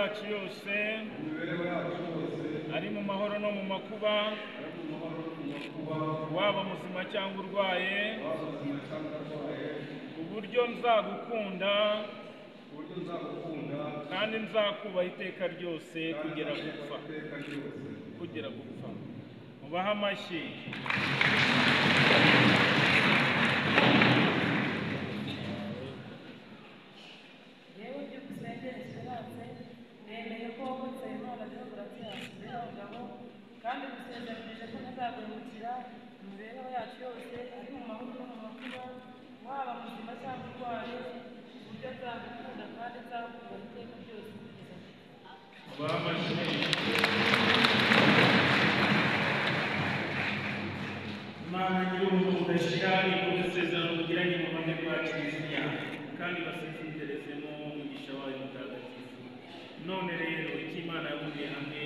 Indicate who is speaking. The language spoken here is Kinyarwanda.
Speaker 1: yacu yose ari mu mahoro no mu makuba, waba muzima cyangwa urwaye, uburyo nzagukunda kandi nzakubaha iteka ryose kugera gupfa. Mubahe amashyi.
Speaker 2: yewe byukusenge Esperance nemeye ko wakoze Imana Deogratias Birangabo kandi gusezeranije ko ntazagurukira mu mibereho yacu yose ari mu mahoro no mu makuba, waba muzima cyangwa urwaye, uburyo nzagukunda kandi nzakubaha iteka ryose kugeza
Speaker 1: Mubahe amashyi. Imana nyir'ubuntu budashira ikoze isezerano mugiranye mu bane bwa Kiliziya kandi basezererezemo umugisha wayo mutagatifu. None rero icyo Imana yabumbiye hamwe